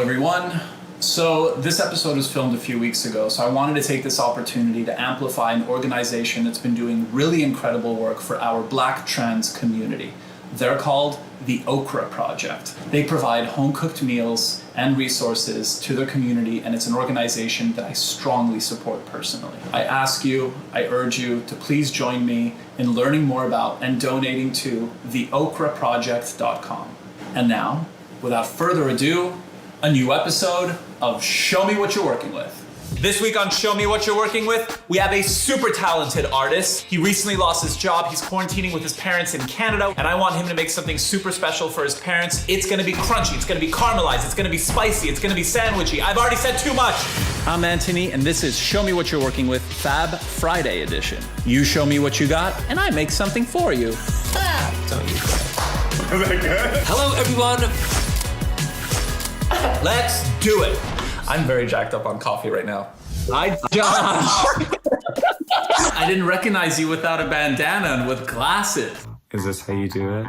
everyone. So this episode was filmed a few weeks ago, so I wanted to take this opportunity to amplify an organization that's been doing really incredible work for our Black trans community. They're called the Okra Project. They provide home-cooked meals and resources to their community, and it's an organization that I strongly support personally. I ask you, I urge you to please join me in learning more about and donating to theokraproject.com. And now, without further ado, a new episode of Show Me What You're Working With. This week on Show Me What You're Working With, we have a super talented artist. He recently lost his job. He's quarantining with his parents in Canada, and I want him to make something super special for his parents. It's gonna be crunchy, it's gonna be caramelized, it's gonna be spicy, it's gonna be sandwichy. I've already said too much. I'm Antoni, and this is Show Me What You're Working With Fab Friday edition. You show me what you got, and I make something for you. Don't you Hello, everyone. Let's do it. I'm very jacked up on coffee right now. Hi, John. I didn't recognize you without a bandana and with glasses. Is this how you do it?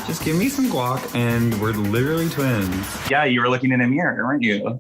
Just give me some guac and we're literally twins. Yeah, you were looking in a mirror, weren't you?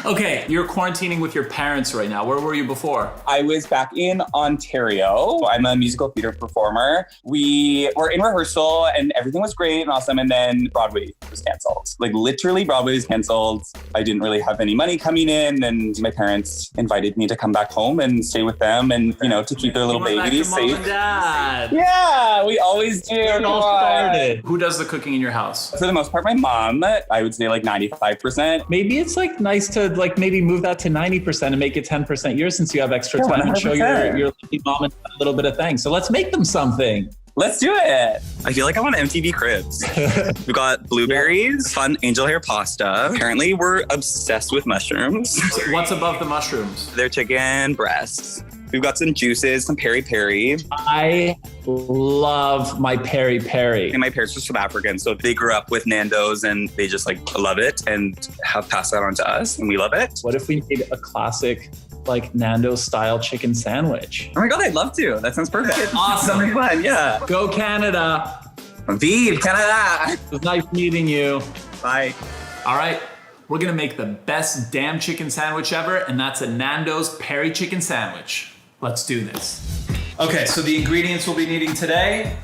Okay, you're quarantining with your parents right now. Where were you before? I was back in Ontario. I'm a musical theater performer. We were in rehearsal and everything was great and awesome. And then Broadway was canceled. Like literally Broadway was canceled. I didn't really have any money coming in. And my parents invited me to come back home and stay with them and, you know, to keep their little baby safe. Mom and Dad. Yeah, we always do. It all started. Who does the cooking in your house? For the most part, my mom. I would say like 95%. Maybe it's like nice to like maybe move that to 90% and make it 10% yours since you have extra time and show your lucky mom and a little bit of thanks. So let's make them something. Let's do it. I feel like I'm on MTV Cribs. We've got blueberries, fun angel hair pasta. Apparently, we're obsessed with mushrooms. What's above the mushrooms? They're chicken breasts. We've got some juices, some peri-peri. I love my peri-peri. And my parents are South African, so they grew up with Nando's and they just like love it and have passed that on to us and we love it. What if we made a classic like Nando's style chicken sandwich? Oh my God, I'd love to. That sounds perfect. Awesome. Something fun, yeah. Go Canada. Vive Canada. It was nice meeting you. Bye. All right. We're gonna make the best damn chicken sandwich ever, and that's a Nando's peri chicken sandwich. Let's do this. Okay, so the ingredients we'll be needing today: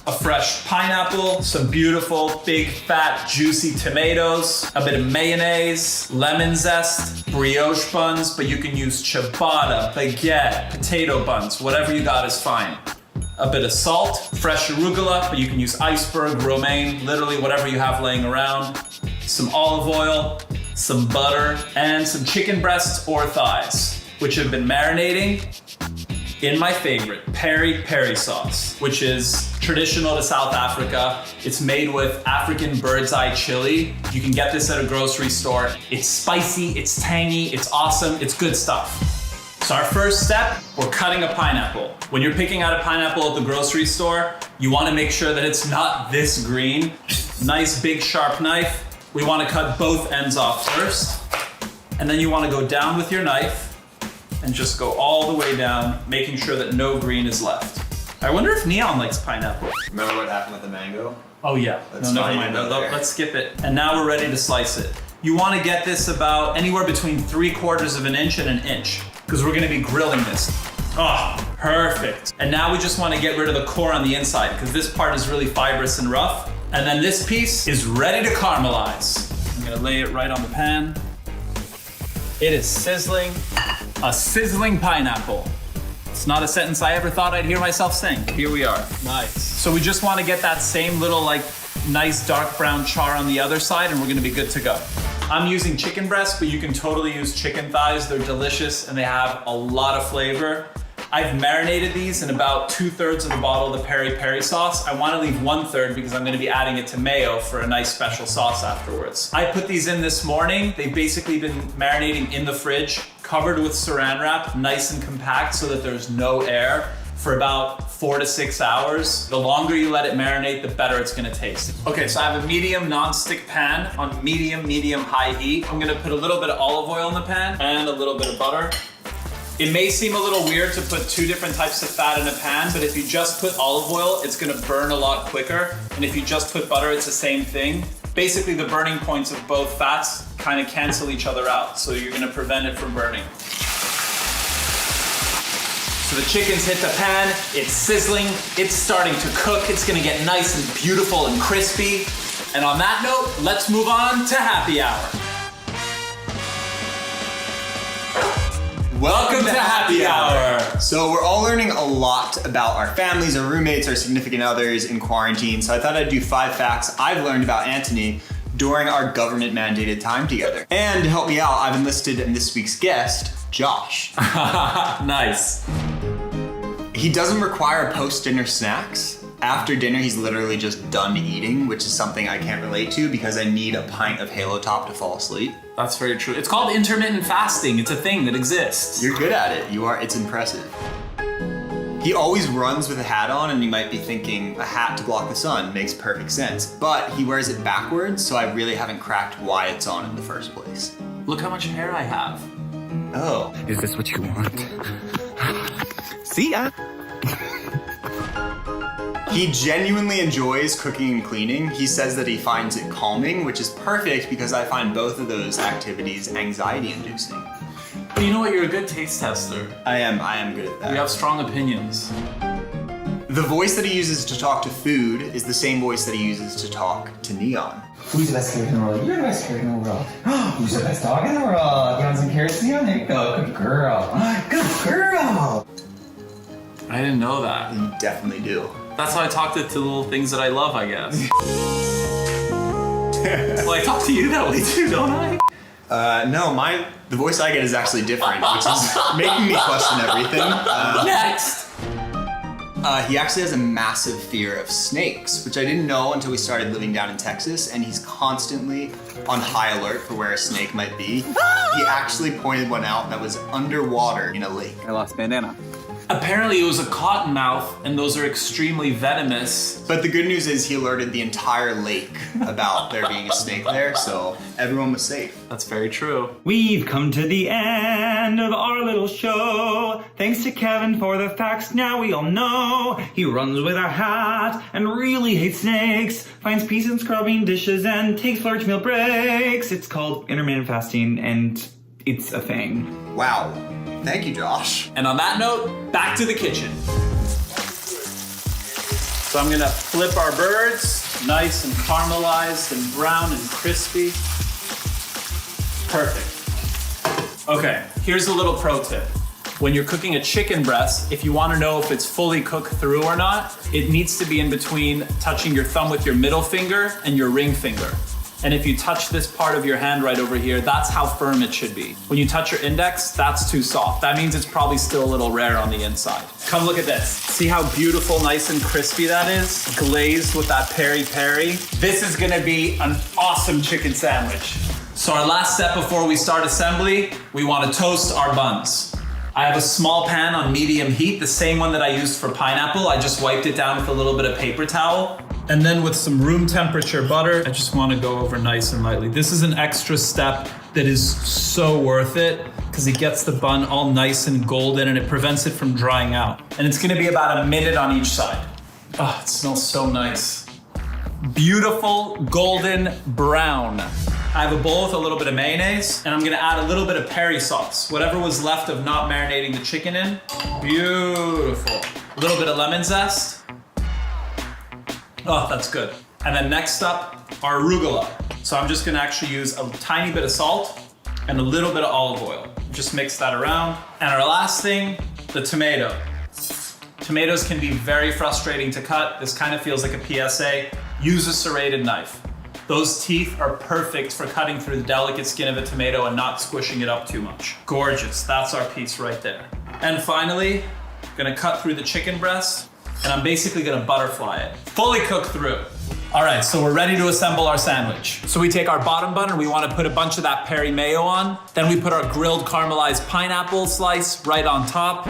a fresh pineapple, some beautiful, big, fat, juicy tomatoes, a bit of mayonnaise, lemon zest, brioche buns, but you can use ciabatta, baguette, potato buns, whatever you got is fine. A bit of salt, fresh arugula, but you can use iceberg, romaine, literally whatever you have laying around. Some olive oil, some butter, and some chicken breasts or thighs, which have been marinating in my favorite, peri-peri sauce, which is traditional to South Africa. It's made with African bird's eye chili. You can get this at a grocery store. It's spicy, it's tangy, it's awesome, it's good stuff. So our first step, we're cutting a pineapple. When you're picking out a pineapple at the grocery store, you wanna make sure that it's not this green. Nice big sharp knife. We wanna cut both ends off first. And then you wanna go down with your knife and just go all the way down, making sure that no green is left. I wonder if Neon likes pineapple. Remember what happened with the mango? Oh yeah, no, never mind. Let's skip it. And now we're ready to slice it. You wanna get this about anywhere between 3/4 of an inch and an inch, because we're gonna be grilling this. Oh, perfect. And now we just wanna get rid of the core on the inside, because this part is really fibrous and rough. And then this piece is ready to caramelize. I'm gonna lay it right on the pan. It is sizzling. A sizzling pineapple. It's not a sentence I ever thought I'd hear myself saying. Here we are. Nice. So we just want to get that same little like nice dark brown char on the other side and we're gonna be good to go. I'm using chicken breasts, but you can totally use chicken thighs. They're delicious and they have a lot of flavor. I've marinated these in about 2/3 of the bottle of the peri-peri sauce. I want to leave 1/3 because I'm going to be adding it to mayo for a nice special sauce afterwards. I put these in this morning. They've basically been marinating in the fridge, covered with saran wrap, nice and compact so that there's no air for about 4 to 6 hours. The longer you let it marinate, the better it's gonna taste. Okay, so I have a medium non-stick pan on medium high heat. I'm gonna put a little bit of olive oil in the pan and a little bit of butter. It may seem a little weird to put 2 different types of fat in a pan, but if you just put olive oil, it's gonna burn a lot quicker. And if you just put butter, it's the same thing. Basically, the burning points of both fats kind of cancel each other out, so you're gonna prevent it from burning. So the chicken's hit the pan, it's sizzling, it's starting to cook, it's gonna get nice and beautiful and crispy. And on that note, let's move on to happy hour. Welcome to happy hour. So we're all learning a lot about our families, our roommates, our significant others in quarantine. So I thought I'd do 5 facts I've learned about Antoni during our government mandated time together. And to help me out, I've enlisted this week's guest, Josh. Nice. He doesn't require post-dinner snacks. After dinner, he's literally just done eating, which is something I can't relate to because I need a pint of Halo Top to fall asleep. That's very true. It's called intermittent fasting. It's a thing that exists. You're good at it. You are. It's impressive. He always runs with a hat on, and you might be thinking a hat to block the sun makes perfect sense, but he wears it backwards, so I really haven't cracked why it's on in the first place. Look how much hair I have. Oh. Is this what you want? See ya. He genuinely enjoys cooking and cleaning. He says that he finds it calming, which is perfect because I find both of those activities anxiety-inducing. But you know what? You're a good taste tester. I am good at that. You have strong opinions. The voice that he uses to talk to food is the same voice that he uses to talk to Neon. Who's the best carrot in the world? You're the best carrot in the world. Who's the best dog in the world? You want some carrots, Neon? There you go. Good girl. Good girl. I didn't know that. You definitely do. That's how I talk to the little things that I love, I guess. Well, I talk to you that way too, don't I? No, the voice I get is actually different, which is making me question everything. Next! He actually has a massive fear of snakes, which I didn't know until we started living down in Texas, and he's constantly on high alert for where a snake might be. He actually pointed one out that was underwater in a lake. I lost bandana. Apparently it was a cottonmouth, and those are extremely venomous. But the good news is he alerted the entire lake about there being a snake there, so everyone was safe. That's very true. We've come to the end of our little show. Thanks to Kevin for the facts now we all know. He runs with a hat and really hates snakes. Finds peace in scrubbing dishes and takes large meal breaks. It's called intermittent fasting and it's a thing. Wow. Thank you, Josh. And on that note, back to the kitchen. So I'm gonna flip our birds, nice and caramelized and brown and crispy. Perfect. Okay, here's a little pro tip. When you're cooking a chicken breast, if you wanna know if it's fully cooked through or not, it needs to be in between touching your thumb with your middle finger and your ring finger. And if you touch this part of your hand right over here, that's how firm it should be. When you touch your index, that's too soft. That means it's probably still a little rare on the inside. Come look at this. See how beautiful, nice and crispy that is? Glazed with that peri-peri. This is gonna be an awesome chicken sandwich. So our last step before we start assembly, we wanna toast our buns. I have a small pan on medium heat, the same one that I used for pineapple. I just wiped it down with a little bit of paper towel. And then with some room temperature butter, I just wanna go over nice and lightly. This is an extra step that is so worth it because it gets the bun all nice and golden and it prevents it from drying out. And it's gonna be about a minute on each side. Oh, it smells so nice. Beautiful golden brown. I have a bowl with a little bit of mayonnaise and I'm gonna add a little bit of peri sauce. Whatever was left of not marinating the chicken in. Beautiful. A little bit of lemon zest. Oh, that's good. And then next up, our arugula. So I'm just gonna actually use a tiny bit of salt and a little bit of olive oil. Just mix that around. And our last thing, the tomato. Tomatoes can be very frustrating to cut. This kind of feels like a PSA. Use a serrated knife. Those teeth are perfect for cutting through the delicate skin of a tomato and not squishing it up too much. Gorgeous, that's our piece right there. And finally, I'm gonna cut through the chicken breast and I'm basically gonna butterfly it. Fully cooked through. All right, so we're ready to assemble our sandwich. So we take our bottom bun and we wanna put a bunch of that peri mayo on. Then we put our grilled caramelized pineapple slice right on top.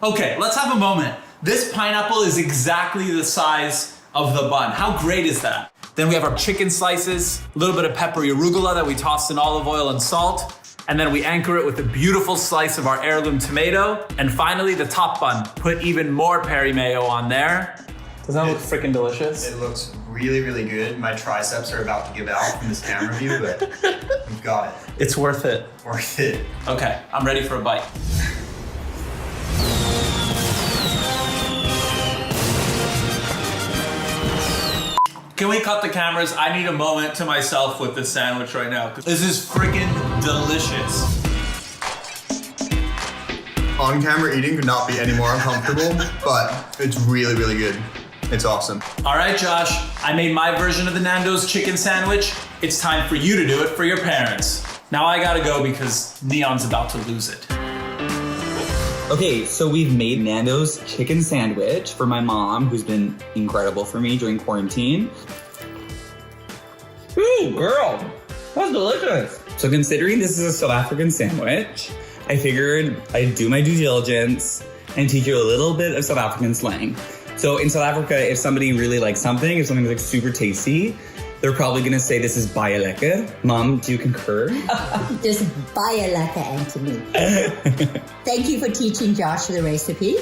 Okay, let's have a moment. This pineapple is exactly the size of the bun. How great is that? Then we have our chicken slices, a little bit of peppery arugula that we tossed in olive oil and salt. And then we anchor it with a beautiful slice of our heirloom tomato. And finally, the top bun. Put even more peri mayo on there. Does that look freaking delicious? It looks really, really good. My triceps are about to give out from this camera view, but we've got it. It's worth it. Worth it. Okay, I'm ready for a bite. Can we cut the cameras? I need a moment to myself with this sandwich right now. This is freaking delicious. On camera eating could not be any more uncomfortable, but it's really, really good. It's awesome. All right, Josh, I made my version of the Nando's chicken sandwich. It's time for you to do it for your parents. Now I gotta go because Neon's about to lose it. Okay, so we've made Nando's chicken sandwich for my mom, who's been incredible for me during quarantine. Ooh, girl, that's delicious. So considering this is a South African sandwich, I figured I'd do my due diligence and teach you a little bit of South African slang. So in South Africa, if somebody really likes something, if something's like super tasty, they're probably gonna say this is baie lekker. Mom, do you concur? Just baie lekker, Antoni. Thank you for teaching Josh the recipe.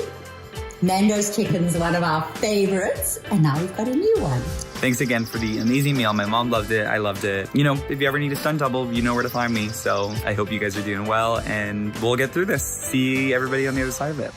Nando's chicken's one of our favorites, and now we've got a new one. Thanks again for the amazing meal. My mom loved it. I loved it. You know, if you ever need a stunt double, you know where to find me. So I hope you guys are doing well, and we'll get through this. See everybody on the other side of it.